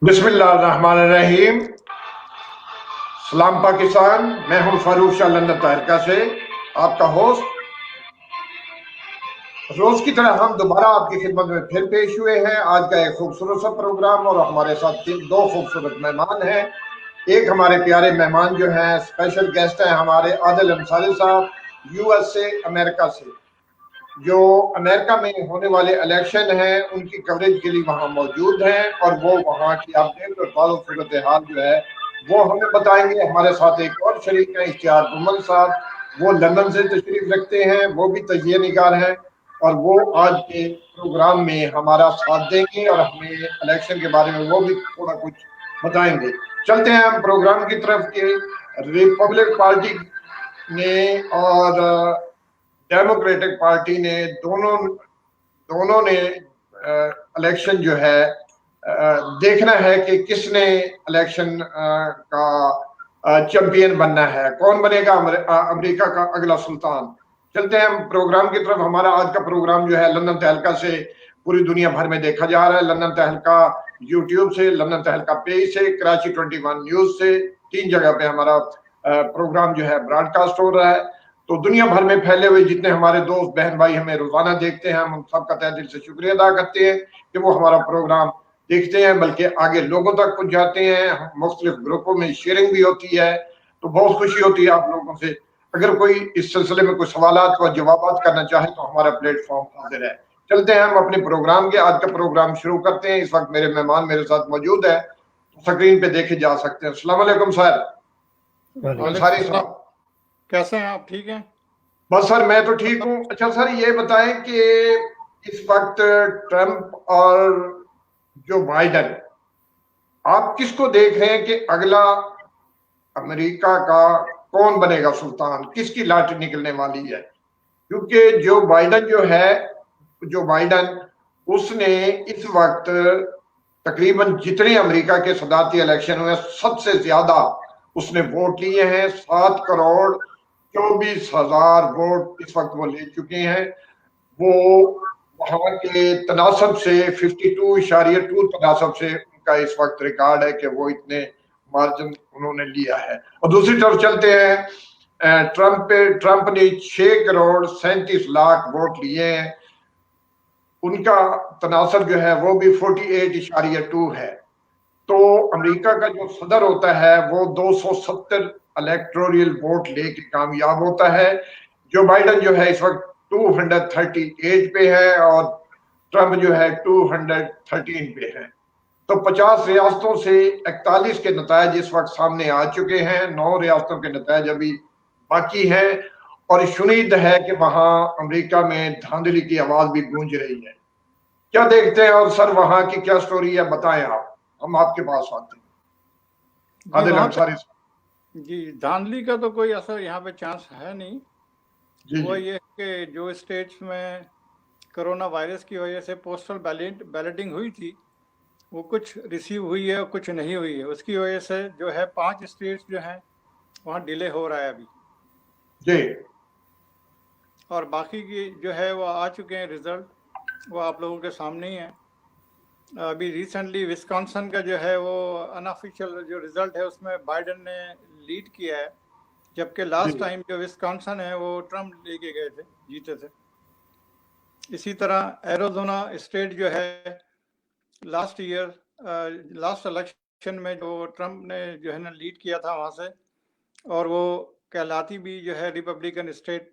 بسم اللہ الرحمن الرحیم. سلام پاکستان. میں ہوں فاروق شاہ لندن تہرکا سے آپ کا ہوسٹ. روز کی طرح ہم دوبارہ آپ کی خدمت میں پھر پیش ہوئے ہیں. آج کا ایک خوبصورت سا پروگرام اور ہمارے ساتھ دو خوبصورت مہمان ہیں. ایک ہمارے پیارے مہمان جو ہیں اسپیشل گیسٹ ہیں ہمارے عادل انصاری صاحب یو ایس سے امریکہ سے، جو امریکہ میں ہونے والے الیکشن ہیں ان کی کوریج کے لیے وہاں موجود ہیں اور وہ وہاں کی اپڈیٹ اور تازہ صورتحال جو ہے وہ ہمیں بتائیں گے. ہمارے ساتھ ایک اور شریک ہیں اشتیاق گمل صاحب، وہ لندن سے تشریف رکھتے ہیں، وہ بھی تجزیہ نگار ہیں اور وہ آج کے پروگرام میں ہمارا ساتھ دیں گے اور ہمیں الیکشن کے بارے میں وہ بھی تھوڑا کچھ بتائیں گے. چلتے ہیں ہم پروگرام کی طرف. کہ ریپبلک پارٹی نے اور ڈیموکریٹک پارٹی نے دونوں نے الیکشن جو ہے دیکھنا ہے کہ کس نے الیکشن کا چیمپئن بننا ہے، کون بنے گا امریکہ کا اگلا سلطان. چلتے ہیں ہم پروگرام کی طرف. ہمارا آج کا پروگرام جو ہے لندن تہلکہ سے پوری دنیا بھر میں دیکھا جا رہا ہے. لندن تہلکہ یوٹیوب سے، لندن تہلکہ پیج سے، کراچی 21 نیوز سے، 3 جگہ پہ ہمارا پروگرام جو ہے براڈ کاسٹ ہو رہا ہے. تو دنیا بھر میں پھیلے ہوئے جتنے ہمارے دوست بہن بھائی ہمیں روزانہ دیکھتے ہیں، ہم ان سب کا تہ دل سے شکریہ ادا کرتے ہیں کہ وہ ہمارا پروگرام دیکھتے ہیں، بلکہ آگے لوگوں تک پہنچاتے ہیں. مختلف گروپوں میں شیئرنگ بھی ہوتی ہے، تو بہت خوشی ہوتی ہے آپ لوگوں سے. اگر کوئی اس سلسلے میں کوئی سوالات و جوابات کرنا چاہے تو ہمارا پلیٹ فارم حاضر ہے. چلتے ہیں ہم اپنے پروگرام کے. آج کا پروگرام شروع کرتے ہیں. اس وقت میرے مہمان میرے ساتھ موجود ہیں، سکرین پہ دیکھے جا سکتے ہیں. السلام علیکم سر. انصاری صاحب کیسے ہیں آپ؟ ٹھیک ہیں؟ بس سر میں تو ٹھیک ہوں. اچھا سر یہ بتائیں کہ اس وقت ٹرمپ اور جو بائیڈن، آپ کس کو دیکھ رہے ہیں کہ اگلا امریکہ کا کون بنے گا سلطان، کس کی لاٹھی نکلنے والی ہے؟ کیونکہ جو بائیڈن اس نے اس وقت تقریباً جتنے امریکہ کے صدارتی الیکشن ہوئے سب سے زیادہ اس نے ووٹ لیے ہیں. 7,24,000 ووٹ اس وقت وہ لے چکے ہیں. وہ وہاں کے تناسب سے 52.2 تناسب سے ان کا اس وقت ریکارڈ ہے کہ وہ اتنے مارجن انہوں نے لیا ہے. اور دوسری طرف چلتے ہیں ٹرمپ نے 6,37,00,000 ووٹ لیے ہیں. ان کا تناسب جو ہے وہ بھی 48.2 ہے. تو امریکہ کا جو صدر ہوتا ہے وہ 270 الیکٹوریل ووٹ لے کے کامیاب ہوتا ہے. جو بائیڈن جو ہے اس وقت 238 پہ ہے اور ٹرمپ جو ہے 213 پہ ہے. تو 50 ریاستوں سے 41 کے نتائج اس وقت سامنے آ چکے ہیں. 9 ریاستوں کے نتائج ابھی باقی ہیں اور شنید ہے کہ وہاں امریکہ میں دھاندلی کی آواز بھی گونج رہی ہے. کیا دیکھتے ہیں؟ اور سر وہاں کی کیا سٹوری ہے بتائیں آپ، ہم آپ کے پاس آتے ہیں. عادل انصاری صاحب. جی دھاندلی کا تو کوئی اثر یہاں پہ چانس ہے نہیں. جی وہ یہ کہ جو اسٹیٹس میں کرونا وائرس کی وجہ سے پوسٹل بیلٹنگ ہوئی تھی وہ کچھ ریسیو ہوئی ہے اور کچھ نہیں ہوئی ہے. اس کی وجہ سے جو ہے 5 اسٹیٹس جو ہیں وہاں ڈیلے ہو رہا ہے ابھی. جی. اور باقی کی جو ہے وہ آ چکے ہیں رزلٹ، وہ آپ لوگوں کے سامنے ہی ہیں. ابھی ریسنٹلی وسکانسن کا جو ہے وہ انآفیشیل جو رزلٹ ہے اس میں بائیڈن نے لیڈ کیا ہے، جبکہ لاسٹ ٹائم جو وسکانسن ہے وہ ٹرمپ لے کے گئے تھے، جیتے تھے. اسی طرح ایروزونا اسٹیٹ جو ہے لاسٹ الیکشن میں جو ٹرمپ نے جو ہے نا لیڈ کیا تھا وہاں سے، اور وہ کہلاتی بھی جو ہے ریپبلکن اسٹیٹ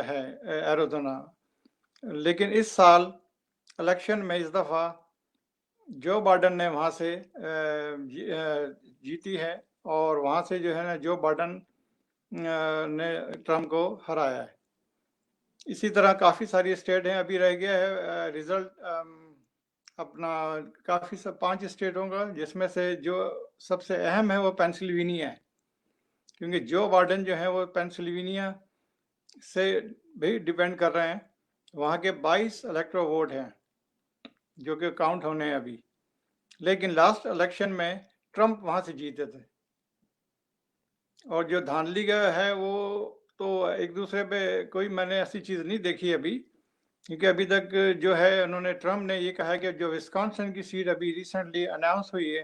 ہے ایروزونا. لیکن اس سال الیکشن میں اس دفعہ جو بائیڈن نے وہاں سے جیتی ہے اور وہاں سے جو ہے نا جو بائیڈن نے ٹرمپ کو ہرایا ہے. اسی طرح کافی ساری اسٹیٹ ہیں، ابھی رہ گیا ہے رزلٹ اپنا کافی 5 اسٹیٹوں کا، جس میں سے جو سب سے اہم ہے وہ پینسلوینیا ہے، کیونکہ جو بائیڈن جو ہے وہ پینسلوینیا سے بھی ڈیپینڈ کر رہے ہیں. وہاں کے 22 الیکٹرو ووٹ ہیں جو کہ کاؤنٹ ہونے ہیں ابھی، لیکن لاسٹ الیکشن میں ٹرمپ وہاں سے جیتے تھے. اور جو دھاندلی کا ہے وہ تو ایک دوسرے پہ کوئی میں نے ایسی چیز نہیں دیکھی ابھی، کیونکہ ابھی تک جو ہے انہوں نے ٹرمپ نے یہ کہا کہ جو وسکانسن کی سیٹ ابھی ریسنٹلی اناؤنس ہوئی ہے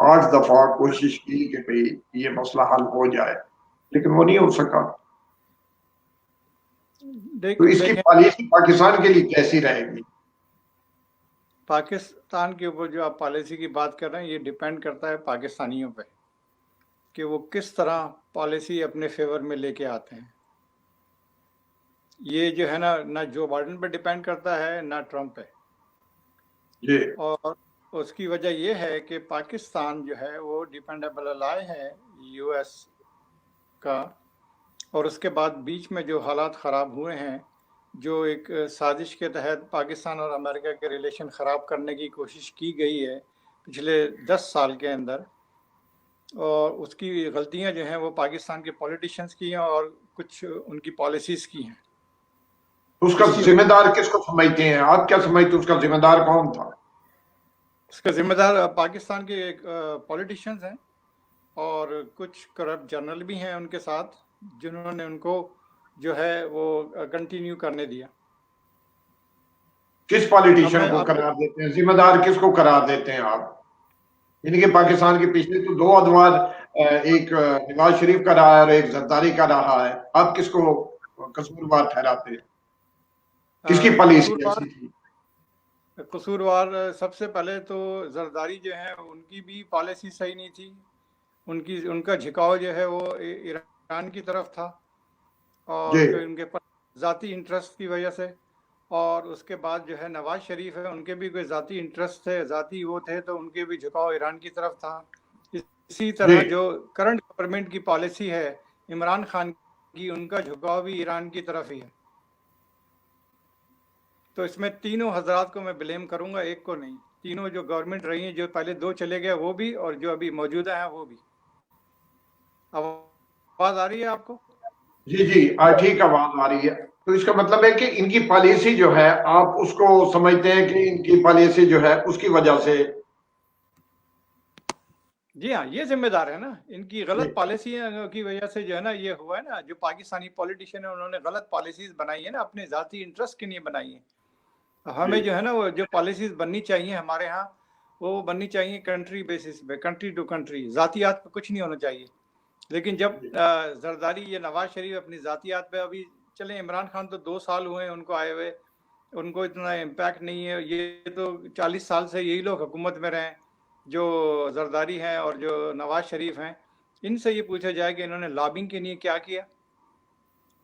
8 دفعہ کوشش کی کہ بھئی یہ مسئلہ حل ہو جائے، لیکن وہ نہیں ہو سکا. تو اس کی پالیسی پاکستان کے لیے کیسی رہے گی؟ پاکستان کے اوپر جو آپ پالیسی کی بات کر رہے ہیں یہ ڈیپینڈ کرتا ہے پاکستانیوں پہ کہ وہ کس طرح پالیسی اپنے فیور میں لے کے آتے ہیں. یہ جو ہے نا نہ جو بائیڈن پہ ڈیپینڈ کرتا ہے نہ ٹرمپ پہ. جی. اور اس کی وجہ یہ ہے کہ پاکستان جو ہے وہ ڈیپینڈیبل الائی ہے یو ایس کا، اور اس کے بعد بیچ میں جو حالات خراب ہوئے ہیں، جو ایک سازش کے تحت پاکستان اور امریکہ کے ریلیشن خراب کرنے کی کوشش کی گئی ہے پچھلے 10 سال کے اندر، اور اس کی غلطیاں جو ہیں وہ پاکستان کے پولیٹیشنز کی ہیں اور کچھ ان کی پالیسیز کی ہیں. اس کا ذمہ دار کس کو سمجھتے ہیں آپ؟ کیا سمجھتے ہیں اس کا ذمہ دار کون تھا؟ اس کا ذمہ دار پاکستان کے پولیٹیشنز ہیں اور کچھ کرپٹ جنرل بھی ہیں ان کے ساتھ، جنہوں نے ان کو جو ہے وہ کنٹینیو کرنے دیا. کس پالیٹیشن کو قرار دیتے ہیں ذمہ دار؟ کس کو قرار دیتے ہیں آپ؟ یعنی کہ پاکستان کے پچھلے تو 2 ادوار، ایک نواز شریف کا رہا ہے اور ایک زرداری کا رہا ہے، آپ کس کو قصوروار ٹھہراتے ہیں؟ کس کی پالیسی ایسی تھی؟ قصوروار سب سے پہلے تو زرداری جو ہے ان کی بھی پالیسی صحیح نہیں تھی. ان کا جھکاؤ جو ہے وہ ایران کی طرف تھا، اور ان کے ذاتی انٹرسٹ کی وجہ سے. اور اس کے بعد جو ہے نواز شریف ہے، ان کے بھی کوئی ذاتی انٹرسٹ تھے، ذاتی وہ تھے، تو ان کے بھی جھکاؤ ایران کی طرف تھا. اسی طرح جو کرنٹ گورنمنٹ کی پالیسی ہے عمران خان کی، ان کا جھکاؤ بھی ایران کی طرف ہی ہے. تو اس میں تینوں حضرات کو میں بلیم کروں گا، ایک کو نہیں. تینوں جو گورنمنٹ رہی ہیں، جو پہلے 2 چلے گئے وہ بھی، اور جو ابھی موجودہ ہیں وہ بھی. آواز آ رہی ہے آپ کو؟ جی جی ٹھیک آواز آ رہی ہے. تو اس کا مطلب ہے کہ ان کی پالیسی جو ہے آپ اس کو سمجھتے ہیں کہ ان کی پالیسی جو ہے اس کی وجہ سے؟ جی ہاں، یہ ذمہ دار ہے نا، ان کی غلط پالیسی کی وجہ سے جو ہے نا یہ ہوا ہے نا. جو پاکستانی پولیٹیشین ہیں انہوں نے غلط پالیسیز بنائی ہے نا، اپنے ذاتی انٹرسٹ کے لیے بنائی ہیں. ہمیں جو ہے نا وہ جو پالیسیز بننی چاہیے ہمارے ہاں، وہ بننی چاہیے کنٹری بیسس پہ، کنٹری ٹو کنٹری، ذاتیات پہ کچھ نہیں ہونا چاہیے. لیکن جب زرداری یا نواز شریف اپنی ذاتیات پہ، ابھی چلیں عمران خان تو 2 سال ہوئے ہیں ان کو آئے ہوئے، ان کو اتنا امپیکٹ نہیں ہے. یہ تو 40 سال سے یہی لوگ حکومت میں رہے ہیں، جو زرداری ہیں اور جو نواز شریف ہیں. ان سے یہ پوچھا جائے کہ انہوں نے لابنگ کے لیے کیا کیا.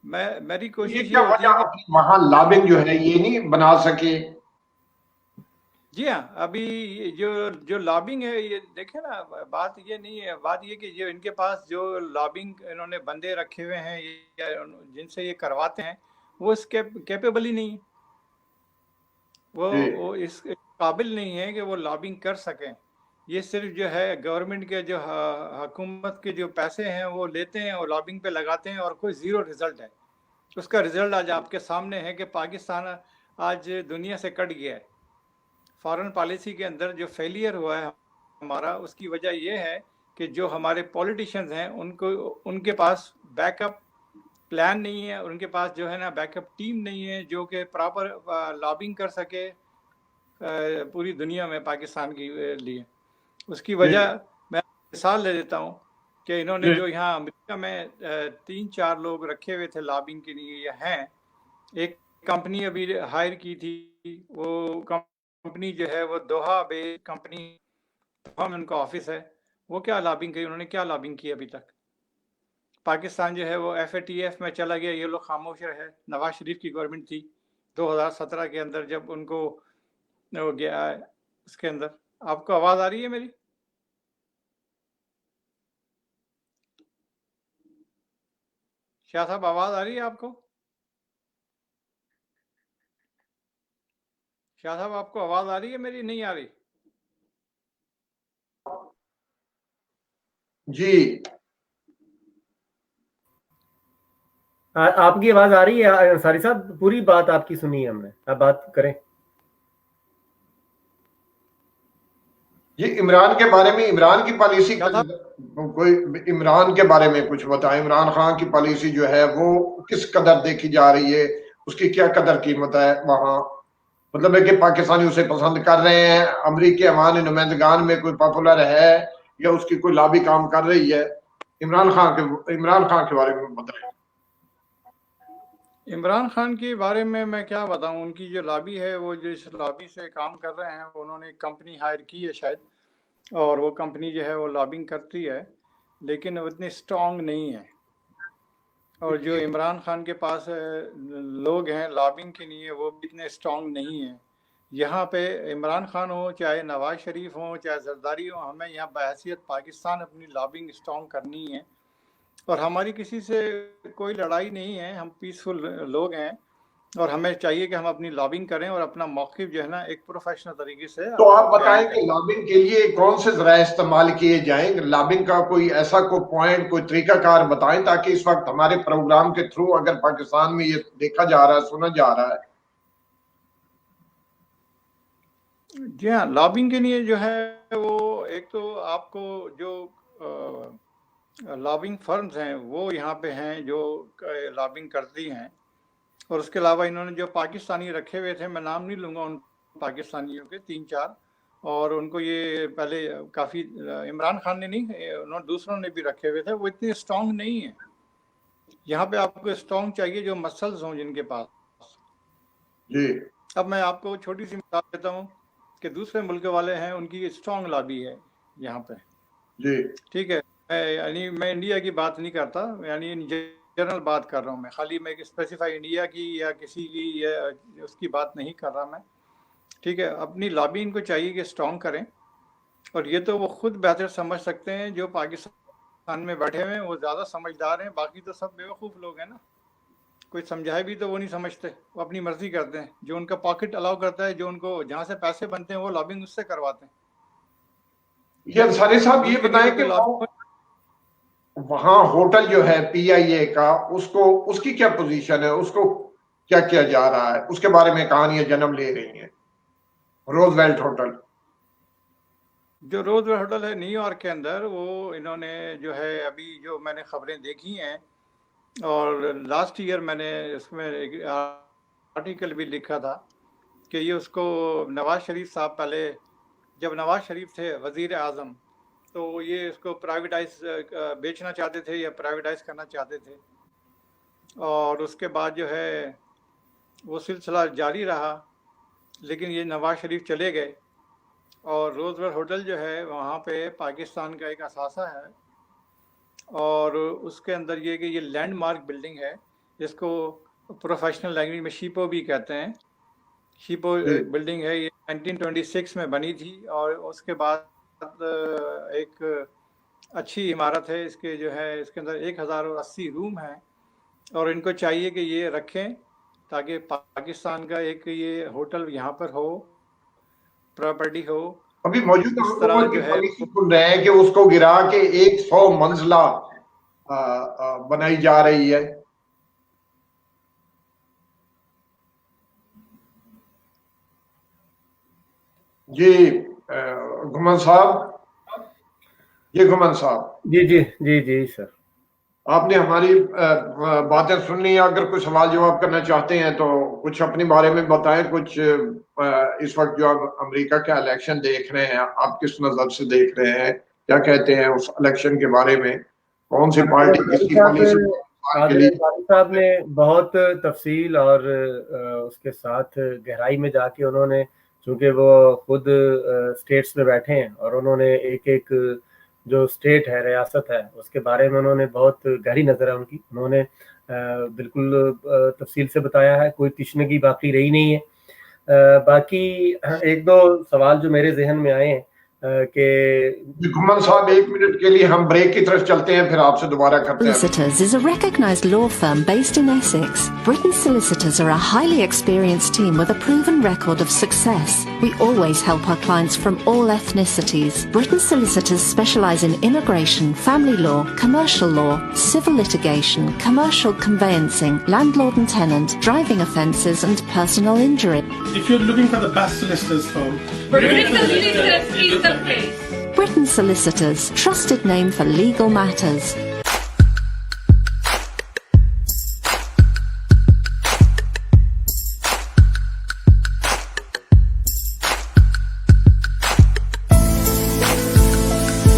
میری کوشش یہ ہوتی ہے کہ وہاں لابنگ جو ہے یہ نہیں بنا سکے. جی ہاں، ابھی جو لابنگ ہے، یہ دیکھیں نا، بات یہ نہیں ہے، بات یہ کہ جو ان کے پاس جو لابنگ انہوں نے بندے رکھے ہوئے ہیں جن سے یہ کرواتے ہیں، وہ اس کیپیبل ہی نہیں، وہ اس قابل نہیں ہے کہ وہ لابنگ کر سکیں. یہ صرف جو ہے گورنمنٹ کے جو حکومت کے جو پیسے ہیں وہ لیتے ہیں اور لابنگ پہ لگاتے ہیں، اور کوئی زیرو رزلٹ ہے. اس کا رزلٹ آج آپ کے سامنے ہے کہ پاکستان آج دنیا سے کٹ گیا ہے. فارن پالیسی کے اندر جو فیلئر ہوا ہے ہمارا، اس کی وجہ یہ ہے کہ جو ہمارے پولیٹیشنز ہیں ان کے پاس بیک اپ پلان نہیں ہے، ان کے پاس جو ہے نا بیک اپ ٹیم نہیں ہے جو کہ پراپر لابنگ کر سکے پوری دنیا میں پاکستان کے لیے. اس کی وجہ میں مثال دے دیتا ہوں کہ انہوں نے جو یہاں امریکہ میں 3-4 لوگ رکھے ہوئے تھے لابنگ کے لیے، یہ ہیں. ایک کمپنی ابھی ہائر کی تھی، وہ کمپنی جو ہے وہ دوحہ بے کمپنی، ان کا آفس ہے. وہ کیا لابنگ کی؟ انہوں نے کیا لابنگ کی ابھی تک؟ پاکستان جو ہے وہ FATF میں چلا گیا، یہ لوگ خاموش رہے. نواز شریف کی گورنمنٹ تھی 2017 کے اندر جب ان کو وہ گیا ہے اس کے اندر. آپ کو آواز آ رہی ہے میری؟ شاہ صاحب آواز آ رہی ہے آپ کو؟ شاہ صاحب آپ کو آواز آ رہی ہے میری؟ نہیں آ رہی؟ جی آپ کی آواز آ رہی ہے انصاری صاحب، پوری بات آپ کی سنی ہے ہم نے، آپ بات کریں. جی عمران کے بارے میں، عمران کی پالیسی کوئی عمران کے بارے میں کچھ بتائیں. عمران خان کی پالیسی جو ہے وہ کس قدر دیکھی جا رہی ہے، اس کی کیا قدر قیمت ہے وہاں؟ مطلب ہے کہ پاکستانی اسے پسند کر رہے ہیں، امریکی عوام نمائندگان میں کوئی پاپولر ہے یا اس کی کوئی لابی کام کر رہی ہے؟ عمران خان کے بارے میں بتائیں. عمران خان کے بارے میں کیا بتاؤں. ان کی جو لابی ہے وہ جو اس لابی سے کام کر رہے ہیں, انہوں نے ایک کمپنی ہائر کی ہے شاید, اور وہ کمپنی جو ہے وہ لابنگ کرتی ہے لیکن وہ اتنی اسٹرانگ نہیں ہے. اور جو عمران خان کے پاس لوگ ہیں لابنگ کے لیے وہ بھی اتنے اسٹرانگ نہیں ہیں. یہاں پہ عمران خان ہو چاہے نواز شریف ہوں چاہے زرداری ہو, ہمیں یہاں بحیثیت پاکستان اپنی لابنگ اسٹرانگ کرنی ہے. اور ہماری کسی سے کوئی لڑائی نہیں ہے, ہم پیسفل لوگ ہیں اور ہمیں چاہیے کہ ہم اپنی لابنگ کریں اور اپنا موقف جو ہے نا ایک پروفیشنل طریقے سے. تو آپ بتائیں کہ لابنگ کے لیے کون سے ذرائع استعمال کیے جائیں؟ لابنگ کا کوئی ایسا کوئی پوائنٹ, کوئی طریقہ کار بتائیں تاکہ اس وقت ہمارے پروگرام کے تھرو اگر پاکستان میں یہ دیکھا جا رہا ہے, سنا جا رہا ہے. جی ہاں, لابنگ کے لیے جو ہے وہ ایک تو آپ کو جو لابنگ فرمز ہیں وہ یہاں پہ ہیں جو لابنگ کرتی ہیں, اور اس کے علاوہ انہوں نے جو پاکستانی رکھے ہوئے تھے, میں نام نہیں لوں گا ان پاکستانیوں کے, 3-4, اور ان کو یہ پہلے کافی عمران خان نے نہیں, انہوں دوسروں نے بھی رکھے ہوئے تھے, وہ اتنے اسٹرانگ نہیں ہیں. یہاں پہ آپ کو اسٹرانگ چاہیے جو مسلز ہوں جن کے پاس. جی اب میں آپ کو چھوٹی سی مثال دیتا ہوں کہ دوسرے ملک والے ہیں, ان کی اسٹرانگ لابی ہے یہاں پہ. جی ٹھیک ہے, یعنی میں انڈیا کی بات نہیں کرتا, یعنی جنرل بات کر رہا ہوں میں, خالی میں اسپیسیفائی انڈیا کی یا کسی کی یا اس کی بات نہیں کر رہا میں. ٹھیک ہے, اپنی لابی ان کو چاہیے کہ اسٹرانگ کریں, اور یہ تو وہ خود بہتر سمجھ سکتے ہیں. جو پاکستان میں بیٹھے ہوئے ہیں وہ زیادہ سمجھدار ہیں, باقی تو سب بیوقوف لوگ ہیں نا. کوئی سمجھائے بھی تو وہ نہیں سمجھتے, وہ اپنی مرضی کرتے ہیں. جو ان کا پاکٹ الاؤ کرتا ہے, جو ان کو جہاں سے پیسے بنتے ہیں وہ لابنگ اس سے کرواتے ہیں. یہ انصاری صاحب یہ بتائیں کہ وہاں ہوٹل جو ہے پی آئی اے کا, اس کی کیا پوزیشن ہے, اس کو کیا کیا جا رہا ہے, اس کے بارے میں کہانیاں جنم لے رہی ہیں. روز ویلٹ ہوٹل, جو روز ویلٹ ہوٹل ہے نیو یارک کے اندر, وہ انہوں نے جو ہے ابھی جو میں نے خبریں دیکھی ہیں, اور لاسٹ ایئر میں نے اس میں ایک آرٹیکل بھی لکھا تھا کہ یہ اس کو نواز شریف صاحب پہلے جب نواز شریف تھے وزیر اعظم تو یہ اس کو پرائیویٹائز بیچنا چاہتے تھے یا پرائیویٹائز کرنا چاہتے تھے, اور اس کے بعد جو ہے وہ سلسلہ جاری رہا, لیکن یہ نواز شریف چلے گئے. اور روز ویلٹ ہوٹل جو ہے وہاں پہ پاکستان کا ایک اثاثہ ہے, اور اس کے اندر یہ کہ یہ لینڈ مارک بلڈنگ ہے, جس کو پروفیشنل لینگویج میں شیپو بھی کہتے ہیں. شیپو بلڈنگ ہے, یہ 1926 میں بنی تھی, اور اس کے بعد ایک اچھی عمارت ہے. اس کے جو ہے اس کے اندر 1080 روم ہیں, اور ان کو چاہیے کہ یہ رکھیں تاکہ پاکستان کا ایک یہ ہوٹل یہاں پر ہو, پراپرٹی ہو. ابھی موجودہ حکومت کی پالیسی سن رہے ہیں کہ اس کو گرا کے 100 منزلہ بنائی جا رہی ہے. جی گھمن صاحب, گھمن صاحب, جی سر, آپ نے ہماری باتیں سن لی. اگر کوئی سوال جواب کرنا چاہتے ہیں تو کچھ اپنے بارے میں بتائیں. کچھ اس وقت جو آپ امریکہ کا الیکشن دیکھ رہے ہیں, آپ کس نظر سے دیکھ رہے ہیں, کیا کہتے ہیں اس الیکشن کے بارے میں, کون سی پارٹی کس کی پالیسی؟ صاحب نے بہت تفصیل اور اس کے ساتھ گہرائی میں جا کے انہوں نے, چونکہ وہ خود اسٹیٹس میں بیٹھے ہیں اور انہوں نے ایک جو اسٹیٹ ہے, ریاست ہے, اس کے بارے میں انہوں نے بہت گہری نظر ہے ان کی. انہوں نے بالکل تفصیل سے بتایا ہے, کوئی تشنگی باقی رہی نہیں ہے. باقی ایک دو سوال جو میرے ذہن میں آئے ہیں کہ گھمن صاحب 1 منٹ کے لیے ہم بریک کی طرف چلتے ہیں, پھر آپ سے دوبارہ کرتے ہیں. Solicitors is a recognized law firm based in Essex. Britain Solicitors are a highly experienced team with a proven record of success. We always help our clients from all ethnicities. Britain Solicitors specialize in immigration, family law, commercial law, civil litigation, commercial conveyancing, landlord and tenant, driving offences and personal injury. If you're looking for the best solicitors firm, Britain Solicitors is the place. Britain Solicitors, trusted name for legal matters.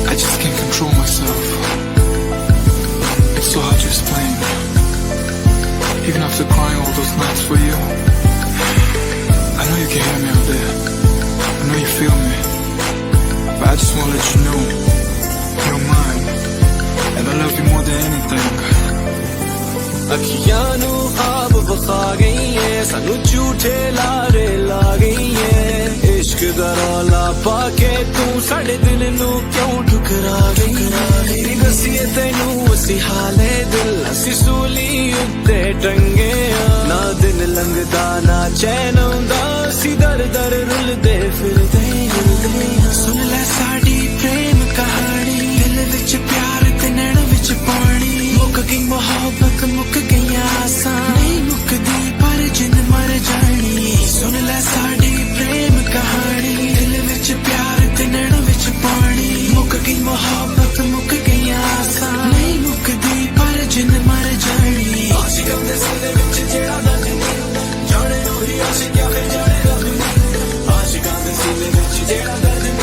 I just I just wanna let you know you're mine, and I love you more than anything. ਅੱਖੀਆਂ ਨੂੰ ਖਾਬ ਵਿਖਾ ਗਈ ਏ, ਸਾਨੂੰ ਝੂਠੇ ਲਾਰੇ ਲਾ ਗਈ ਏ, ਇਸ਼ਕ ਦਾ ਰੌਲਾ ਪਾ ਕੇ ਤੂੰ ਸਾਡੇ ਦਿਲ ਨੂੰ ਕਿਉਂ ਠੁਕਰਾ ਗਈ, ਦੱਸੀਏ ਤੈਨੂੰ ਅਸੀਂ ਹਾਲੇ ਦਿਲ, ਅਸੀਂ ਸੂਲੀ ਉੱਤੇ ਟੰਗੇ ਆ, ਨਾ ਦਿਨ ਲੰਘਦਾ ਨਾ ਚੈਨ ਆਉਂਦਾ, ਅਸੀਂ ਦਰ ਦਰ ਰੁਲਦੇ ਫਿਰਦੇ ਆ, ਸੁਣ ਲੈ ਸਾਡੀ ਪ੍ਰੇਮ ਕਹਾਣੀ, ਦਿਲ ਵਿੱਚ ਪਿਆਰ ਤੇ ਨੈਣ ਵਿੱਚ ਪਾਣੀ, ਮੁੱਕ ਗਈ ਮੁਹੱਬਤ ਮੁੱਕ ਗਈਆਂ ਆਸਾਂ, ਨਹੀਂ ਮੁੱਕਦੀ ਪਰ ਜਿੰਦ ਮਰ ਜਾਣੀ, ਸੁਣ ਲੈ ਸਾਡੀ ਪ੍ਰੇਮ ਕਹਾਣੀ, ਦਿਲ ਵਿੱਚ ਪਿਆਰ ਤੇ ਨੈਣ ਵਿੱਚ ਪਾਣੀ, ਮੁੱਕ ਗਈ ਮੁਹੱਬਤ ਮੁੱਕ ਗਈਆਂ ਆਸਾਂ, ਨਹੀਂ ਮੁੱਕਦੀ ਪਰ ਜਿੰਦ ਮਰ ਜਾਣੀ, ਆਸ਼ਿਕਾਂ ਦੇ ਸੀਨੇ ਵਿੱਚ ਜਿਹੜਾ ਦਰਦ ਨਹੀਂ, ਜਾਣੇ ਉਹੀ ਆਸ਼ਿਕ ਜਾਂ ਫਿਰ ਜਾਣੇ ਰੱਬ ਨਹੀਂ, ਆਸ਼ਿਕਾਂ ਦੇ ਸੀਨੇ ਵਿੱਚ ਜਿਹੜਾ ਦਰਦ ਨਹੀਂ।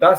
10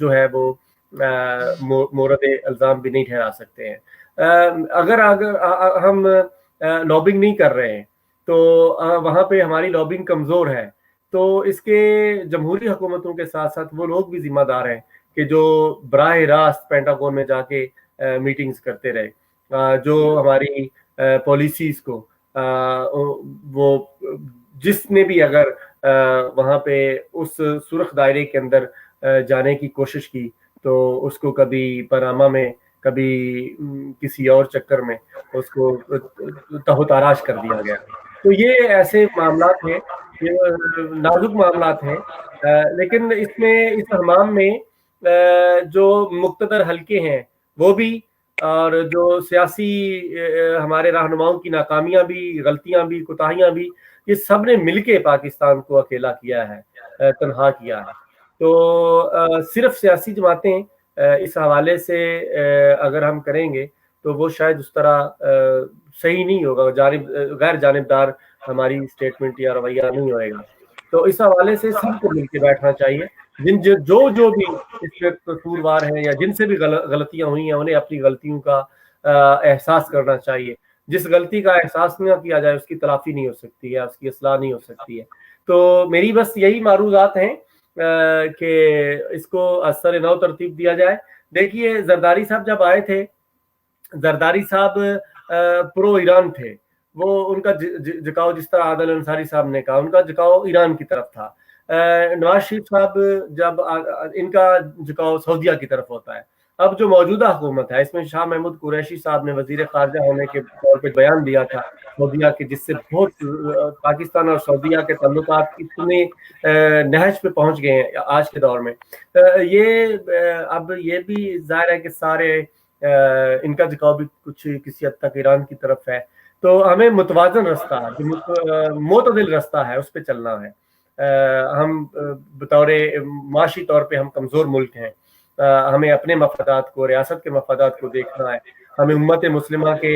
جو ہے وہ مورد الزام بھی نہیں ٹھہرا سکتے ہیں. اگر ہم لابنگ نہیں کر رہے ہیں تو وہاں پہ ہماری لابنگ کمزور ہے, تو اس کے جمہوری حکومتوں کے ساتھ ساتھ وہ لوگ بھی ذمہ دار ہیں کہ جو براہ راست پینٹاگون میں جا کے میٹنگز کرتے رہے, جو ہماری پالیسیز کو وہ جس نے بھی اگر وہاں پہ اس سرخ دائرے کے اندر جانے کی کوشش کی تو اس کو کبھی پاناما میں کبھی کسی اور چکر میں اس کو تہو تاراش کر دیا گیا. تو یہ ایسے معاملات ہیں, یہ نازک معاملات ہیں, لیکن اس میں اس حمام میں جو مقتدر حلقے ہیں وہ بھی, اور جو سیاسی ہمارے رہنماؤں کی ناکامیاں بھی, غلطیاں بھی, کوتاہیاں بھی, یہ سب نے مل کے پاکستان کو اکیلا کیا ہے, تنہا کیا ہے. تو صرف سیاسی جماعتیں اس حوالے سے اگر ہم کریں گے تو وہ شاید اس طرح صحیح نہیں ہوگا, غیر جانبدار ہماری اسٹیٹمنٹ یا رویہ نہیں ہوئے گا. تو اس حوالے سے سب کو مل کے بیٹھنا چاہیے, جو بھی اس میں قصوروار ہیں یا جن سے بھی غلطیاں ہوئی ہیں انہیں اپنی غلطیوں کا احساس کرنا چاہیے. جس غلطی کا احساس نہ کیا جائے اس کی تلافی نہیں ہو سکتی ہے, اس کی اصلاح نہیں ہو سکتی ہے. تو میری بس یہی معروضات ہیں کہ اس کو اثر نو ترتیب دیا جائے. دیکھیے زرداری صاحب جب آئے تھے, زرداری صاحب پرو ایران تھے, وہ ان کا جھکاؤ جس طرح عادل انصاری صاحب نے کہا ان کا جھکاؤ ایران کی طرف تھا. نواز شریف صاحب جب ان کا جھکاؤ سعودیہ کی طرف ہوتا ہے. اب جو موجودہ حکومت ہے اس میں شاہ محمود قریشی صاحب نے وزیر خارجہ ہونے کے طور پہ بیان دیا تھا سعودیہ کے, جس سے بہت پاکستان اور سعودیہ کے تعلقات اتنے نہج پہ پہنچ گئے ہیں آج کے دور میں. یہ اب یہ بھی ظاہر ہے کہ سارے ان کا جھکاؤ بھی کچھ کسی حد تک ایران کی طرف ہے. تو ہمیں متوازن رستہ, معتدل رستہ ہے, اس پہ چلنا ہے. ہم بطور معاشی طور پہ ہم کمزور ملک ہیں, ہمیں اپنے مفادات کو, ریاست کے مفادات کو دیکھنا ہے. ہمیں امت مسلمہ کے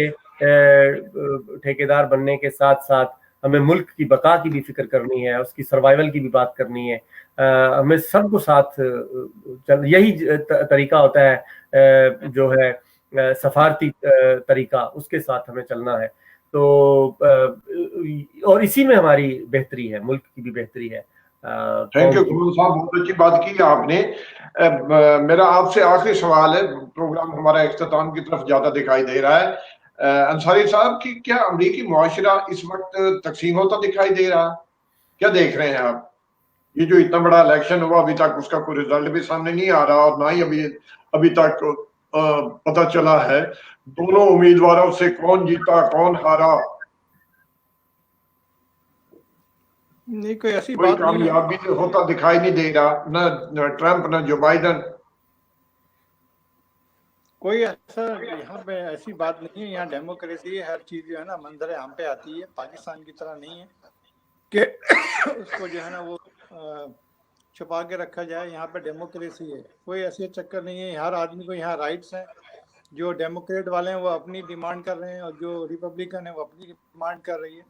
ٹھیکیدار بننے کے ساتھ ساتھ ہمیں ملک کی بقا کی بھی فکر کرنی ہے, اس کی سروائیول کی بھی بات کرنی ہے. ہمیں سب کو ساتھ یہی طریقہ ہوتا ہے جو ہے سفارتی طریقہ, اس کے ساتھ ہمیں چلنا ہے. تو اور اسی میں ہماری بہتری ہے, ملک کی بھی بہتری ہے. تھینک یو قمر صاحب, بہت اچھی بات کی آپ نے. میرا آپ سے آخری سوال ہے, پروگرام ہمارا اختتام کی طرف زیادہ دکھائی دے رہا ہے. انصاری صاحب کی کیا امریکی معاشرہ اس وقت تقسیم ہوتا دکھائی دے رہا, کیا دیکھ رہے ہیں آپ؟ یہ جو اتنا بڑا الیکشن ہوا ابھی تک اس کا کوئی رزلٹ بھی سامنے نہیں آ رہا, اور نہ ہی ابھی تک پتہ چلا ہے دونوں امیدواروں سے کون جیتا کون ہارا. نہیں, کوئی ایسی کوئی بات نہیں ہے, کامیابی ہوتا دکھائی نہیں دے رہا, نہ ٹرمپ نہ جو بائیڈن. کوئی ایسا یہاں پہ ایسی بات نہیں ہے. یہاں ڈیموکریسی ہے, ہر چیز جو ہے نا منظر عام پہ آتی ہے. پاکستان کی طرح نہیں ہے کہ اس کو جو ہے نا وہ چھپا کے رکھا جائے. یہاں پہ ڈیموکریسی ہے, کوئی ایسے چکر نہیں ہے. ہر آدمی کو یہاں رائٹس ہیں. جو ڈیموکریٹ والے ہیں وہ اپنی ڈیمانڈ کر رہے ہیں, اور جو ریپبلکن ہے وہ اپنی ڈیمانڈ کر رہی ہے.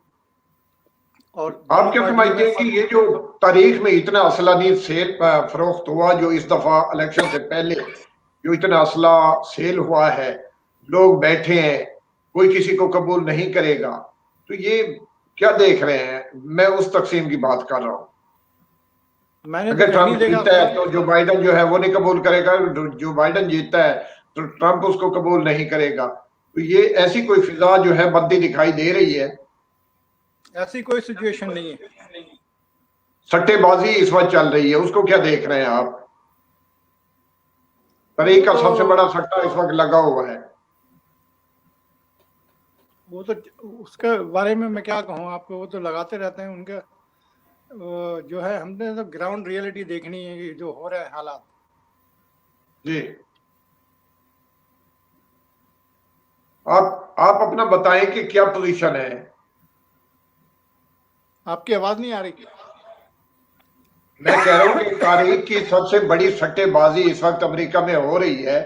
اور آپ کیا سمجھتے ہیں کہ یہ جو تاریخ میں اتنا اسلحہ نہیں سیل فروخت ہوا جو اس دفعہ الیکشن سے پہلے جو اتنا اسلحہ سیل ہوا ہے, لوگ بیٹھے ہیں, کوئی کسی کو قبول نہیں کرے گا, تو یہ کیا دیکھ رہے ہیں؟ میں اس تقسیم کی بات کر رہا ہوں. اگر ٹرمپ جیتا ہے تو جو بائیڈن جو ہے وہ نہیں قبول کرے گا, جو بائیڈن جیتا ہے تو ٹرمپ اس کو قبول نہیں کرے گا. تو یہ ایسی کوئی فضا جو ہے بنتی دکھائی دے رہی ہے. ایسی کوئی سچویشن نہیں ہے. سٹے بازی اس وقت چل رہی ہے, اس کو کیا دیکھ رہے ہیں آپ؟ تاریخ کا سب سے بڑا سٹا اس وقت لگا ہوا ہے. وہ تو اس کے بارے میں کیا کہوں آپ کو, وہ تو لگاتے رہتے ہیں. ان کا جو ہے ہم نے تو گراؤنڈ ریئلٹی دیکھنی ہے جو ہو رہا ہے حالات. جی آپ اپنا بتائیں کہ کیا پوزیشن ہے. آپ کی آواز نہیں آ رہی. میں کہہ رہا ہوں کہ تاریخ کی سب سے بڑی سٹے بازی اس وقت امریکہ میں ہو رہی ہے.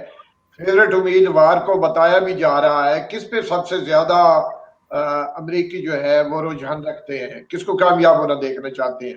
فیورٹ امیدوار کو بتایا بھی جا رہا ہے. کس پہ سب سے زیادہ امریکی جو ہے وہ رجحان رکھتے ہیں, کس کو کامیاب ہونا دیکھنا چاہتے ہیں؟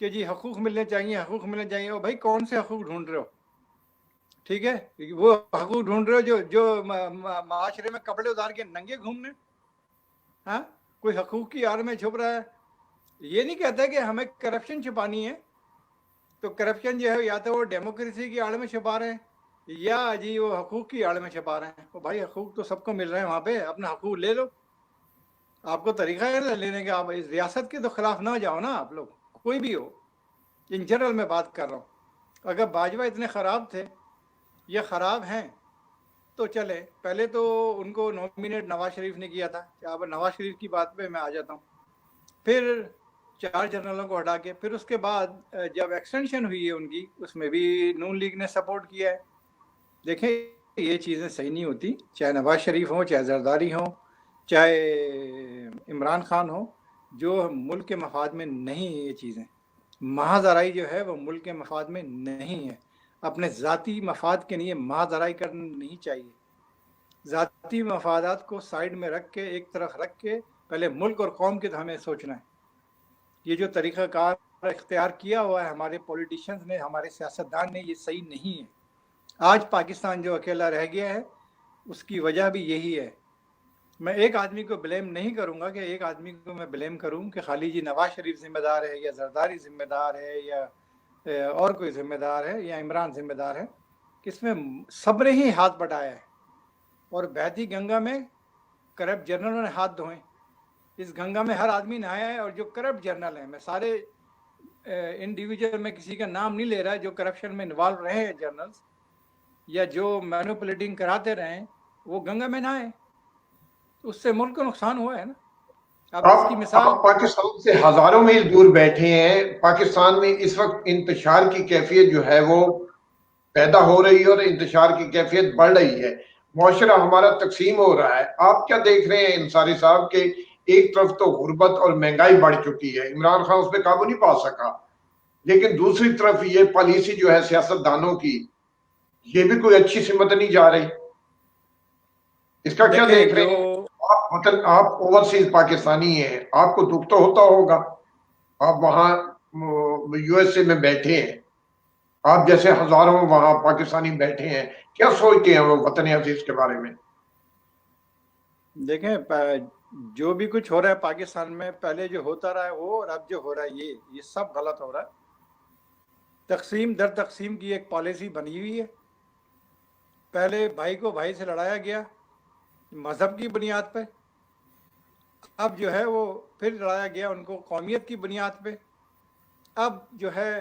کہ جی حقوق ملنے چاہیے، حقوق ملنے چاہیے. اور بھائی کون سے حقوق ڈھونڈ رہے ہو؟ ٹھیک ہے، وہ حقوق ڈھونڈ رہے ہو جو معاشرے میں کپڑے اتار کے ننگے گھومنے. ہاں، کوئی حقوق کی آڑ میں چھپ رہا ہے. یہ نہیں کہتا کہ ہمیں کرپشن چھپانی ہے، تو کرپشن جو ہے یا تو وہ ڈیموکریسی کی آڑ میں چھپا رہے ہیں یا جی وہ حقوق کی آڑ میں چھپا رہے ہیں. تو بھائی حقوق تو سب کو مل رہے ہیں وہاں پہ، اپنا حقوق لے لو. آپ کو طریقہ ہے لینے کا، آپ اس ریاست کے تو خلاف نہ جاؤ نا. آپ لوگ کوئی بھی ہو، ان جنرل میں بات کر رہا ہوں. اگر باجوہ اتنے خراب تھے یا خراب ہیں تو چلے، پہلے تو ان کو نومینیٹ نواز شریف نے کیا تھا. اب نواز شریف کی بات پہ میں آ جاتا ہوں. پھر 4 جنرلوں کو ہٹا کے پھر اس کے بعد جب ایکسٹینشن ہوئی ہے ان کی، اس میں بھی نون لیگ نے سپورٹ کیا ہے. دیکھیں یہ چیزیں صحیح نہیں ہوتی، چاہے نواز شریف ہوں، چاہے زرداری ہوں، چاہے عمران خان ہو، جو ملک کے مفاد میں نہیں ہے. یہ چیزیں محض آرائی جو ہے وہ ملک کے مفاد میں نہیں ہے. اپنے ذاتی مفاد کے لیے محض آرائی کرنا نہیں چاہیے. ذاتی مفادات کو سائیڈ میں رکھ کے، ایک طرف رکھ کے، پہلے ملک اور قوم کے ہمیں سوچنا ہے. یہ جو طریقہ کار اختیار کیا ہوا ہے ہمارے پولیٹیشنز نے، ہمارے سیاستدان نے، یہ صحیح نہیں ہے. آج پاکستان جو اکیلا رہ گیا ہے اس کی وجہ بھی یہی ہے. میں ایک آدمی کو بلیم نہیں کروں گا کہ ایک آدمی کو میں بلیم کروں کہ خالی جی نواز شریف ذمہ دار ہے یا زرداری ذمہ دار ہے یا اور کوئی ذمہ دار ہے یا عمران ذمہ دار ہے. کہ اس میں سب نے ہی ہاتھ بٹایا ہے. اور بہتی گنگا میں کرپٹ جنرلوں نے ہاتھ دھوئے. اس گنگا میں ہر آدمی نہایا ہے. اور جو کرپٹ جنرل ہیں، میں سارے انڈیویجول میں کسی کا نام نہیں لے رہا، جو کرپشن میں انوالو رہے ہیں جنرلز یا جو مینوپولیٹنگ کراتے رہے ہیں، وہ گنگا میں نہائے. اس سے ملک کو نقصان ہوا ہے نا. اب اس کی مثال آپ پاکستان سے ہزاروں میل دور بیٹھے ہیں. پاکستان میں اس وقت انتشار کی کیفیت جو ہے وہ پیدا ہو رہی ہے اور انتشار کی کیفیت بڑھ رہی ہے. معاشرہ ہمارا تقسیم ہو رہا ہے. آپ کیا دیکھ رہے ہیں انصاری صاحب کہ ایک طرف تو غربت اور مہنگائی بڑھ چکی ہے، عمران خان اس پہ قابو نہیں پا سکا، لیکن دوسری طرف یہ پالیسی جو ہے سیاست دانوں کی، یہ بھی کوئی اچھی سمت نہیں جا رہی. اس کا کیا دیکھ رہے ہیں آپ؟ آپ اوورسیز پاکستانی ہیں، آپ کو دکھ تو ہوتا ہوگا. آپ وہاں یو ایس اے میں بیٹھے ہیں، آپ جیسے ہزاروں وہاں پاکستانی بیٹھے ہیں، کیا سوچتے ہیں وہ وطن عزیز کے بارے میں؟ دیکھیں جو بھی کچھ ہو رہا ہے پاکستان میں، پہلے جو ہوتا رہا ہے وہ، اور اب جو ہو رہا ہے یہ سب غلط ہو رہا ہے. تقسیم در تقسیم کی ایک پالیسی بنی ہوئی ہے. پہلے بھائی کو بھائی سے لڑایا گیا مذہب کی بنیاد پہ، اب جو ہے وہ پھر لڑایا گیا ان کو قومیت کی بنیاد پہ. اب جو ہے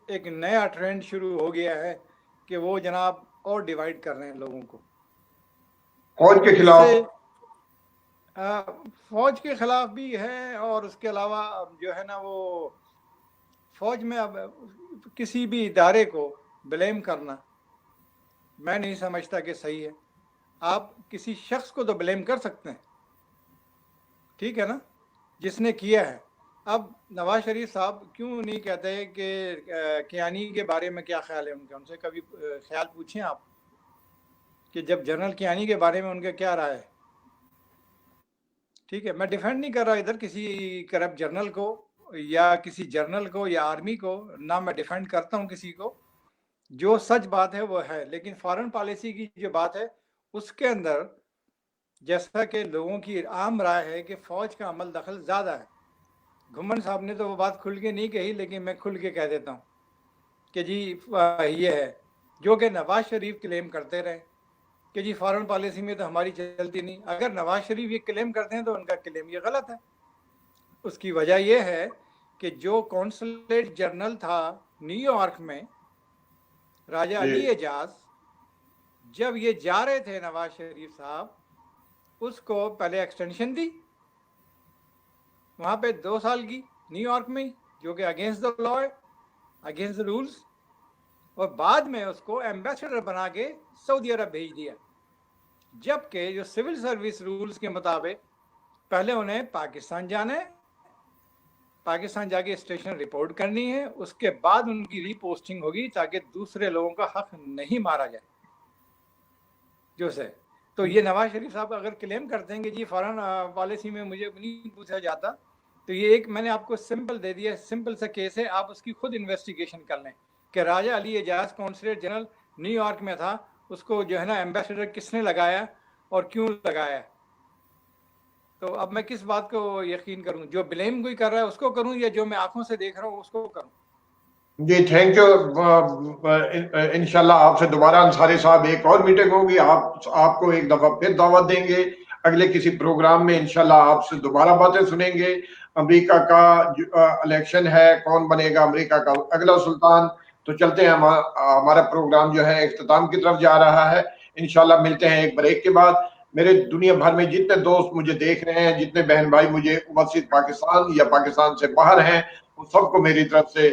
ایک نیا ٹرینڈ شروع ہو گیا ہے کہ وہ جناب اور ڈیوائیڈ کر رہے ہیں لوگوں کو. فوج کے خلاف، فوج کے خلاف بھی ہے، اور اس کے علاوہ جو ہے نا وہ فوج میں اب کسی بھی ادارے کو بلیم کرنا میں نہیں سمجھتا کہ صحیح ہے. آپ کسی شخص کو تو بلیم کر سکتے ہیں، ٹھیک ہے نا، جس نے کیا ہے. اب نواز شریف صاحب کیوں نہیں کہتے کہ کیانی کے بارے میں کیا خیال ہے ان کا؟ ان سے کبھی خیال پوچھیں آپ کہ جب جنرل کیانی کے بارے میں ان کا کیا رائے ہے. ٹھیک ہے، میں ڈیفینڈ نہیں کر رہا ادھر کسی کرپٹ جنرل کو یا کسی جنرل کو یا آرمی کو، نہ میں ڈیفینڈ کرتا ہوں کسی کو. جو سچ بات ہے وہ ہے. لیکن فارن پالیسی کی جو بات ہے اس کے اندر جیسا کہ لوگوں کی عام رائے ہے کہ فوج کا عمل دخل زیادہ ہے. گھمن صاحب نے تو وہ بات کھل کے نہیں کہی، لیکن میں کھل کے کہہ دیتا ہوں کہ جی یہ ہے جو کہ نواز شریف کلیم کرتے رہے کہ جی فارن پالیسی میں تو ہماری چلتی نہیں. اگر نواز شریف یہ کلیم کرتے ہیں تو ان کا کلیم یہ غلط ہے. اس کی وجہ یہ ہے کہ جو کونسلیٹ جنرل تھا نیو یارک میں راجہ علی اعجاز، جب یہ جا رہے تھے نواز شریف صاحب، اس کو پہلے ایکسٹینشن دی وہاں پہ 2 سال کی نیو یارک میں، جو کہ اگینسٹ دا لا ہے، اگینسٹ دا رولز، اور بعد میں اس کو ایمبیسڈر بنا کے سعودی عرب بھیج دیا. جبکہ جو سول سروس رولز کے مطابق پہلے انہیں پاکستان جانا ہے، پاکستان جا کے اسٹیشن رپورٹ کرنی ہے، اس کے بعد ان کی ری پوسٹنگ ہوگی تاکہ دوسرے لوگوں کا حق نہیں مارا جائے. جو سے تو یہ نواز شریف صاحب اگر کلیم کرتے ہیں کہ جی فارن پالیسی میں مجھے نہیں پوچھا جاتا، تو یہ ایک میں نے آپ کو سمپل دے دیا, سمپل سا کیس ہے, آپ اس کی خود انویسٹیگیشن کر لیں کہ راجہ علی اعجاز کونسلیٹ جنرل نیو یارک میں تھا, اس کو جو ہے نا ایمبیسڈر کس نے لگایا اور کیوں لگایا. تو اب میں کس بات کو یقین کروں, جو بلیم کوئی کر رہا ہے اس کو کروں یا جو میں آنکھوں سے دیکھ رہا ہوں اس کو کروں؟ جی تھینک یو. انشاءاللہ آپ سے دوبارہ انصاری صاحب ایک اور میٹنگ ہوگی, آپ کو ایک دفعہ پھر دعوت دیں گے اگلے کسی پروگرام میں, انشاءاللہ آپ سے دوبارہ باتیں سنیں گے. امریکہ کا الیکشن ہے, کون بنے گا امریکہ کا اگلا سلطان. تو چلتے ہیں, ہمارا پروگرام جو ہے اختتام کی طرف جا رہا ہے. انشاءاللہ ملتے ہیں ایک بریک کے بعد. میرے دنیا بھر میں جتنے دوست مجھے دیکھ رہے ہیں, جتنے بہن بھائی مجھے اوورسیز پاکستان یا پاکستان سے باہر ہیں, ان سب کو میری طرف سے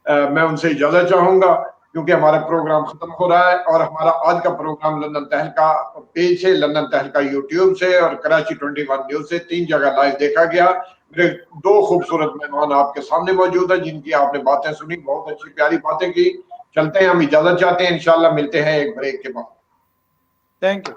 میں ان سے اجازت چاہوں گا, کیونکہ ہمارا پروگرام ختم ہو رہا ہے. اور ہمارا آج کا پروگرام لندن تہلکہ پیج سے, لندن تہلکہ یوٹیوب سے اور کراچی 21 نیوز سے 3 جگہ لائیو دیکھا گیا. میرے 2 خوبصورت مہمان آپ کے سامنے موجود ہیں جن کی آپ نے باتیں سنی, بہت اچھی پیاری باتیں کی. چلتے ہیں, ہم اجازت چاہتے ہیں, انشاءاللہ ملتے ہیں ایک بریک کے بعد. Thank you.